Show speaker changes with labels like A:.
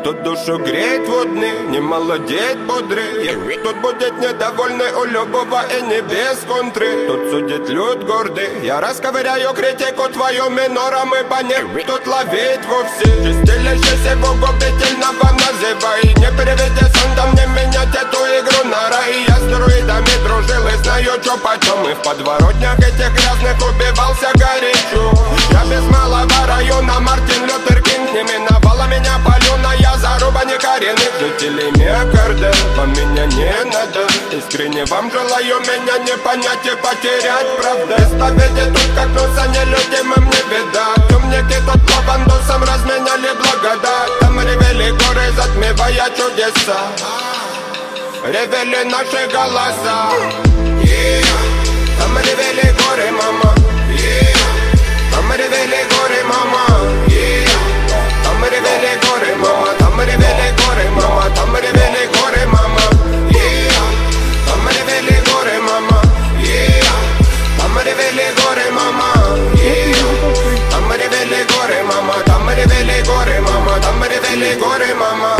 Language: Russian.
A: Тут душу греет водный, не молодеет бодрый. Тут будет недовольный у любого и не без контры. Тут судит люд гордый, я расковыряю критику твою минором и по ней тут ловить вовсе. Чистилище его губительного называй. Не переведи сондом, не менять эту игру на рай. Я с друидами дружил и знаю, чё почем. И в подворотнях этих грязных убивался горячо. Я без малого района Мартин Лютер Кинг. Не миновала меня паленая заруба некоренных жителей Миокарда. Вам меня не надо, искренне вам желаю меня не понять и потерять, правда. Исповеди тут как носа нелюдимым не видать. Умники тут лавандосом разменяли благодать. Там ревели горы, затмевая чудеса. Ревели наши голоса. Там ревели горы, мама. Там ревели горы, мама. Там ревели горы, мама. Там ревели горы, мама. Там ревели горы, мама. Там ревели горы, мама. Там ревели горы, мама. Там ревели горы, мама. Там ревели горы, мама. Там ревели горы, мама.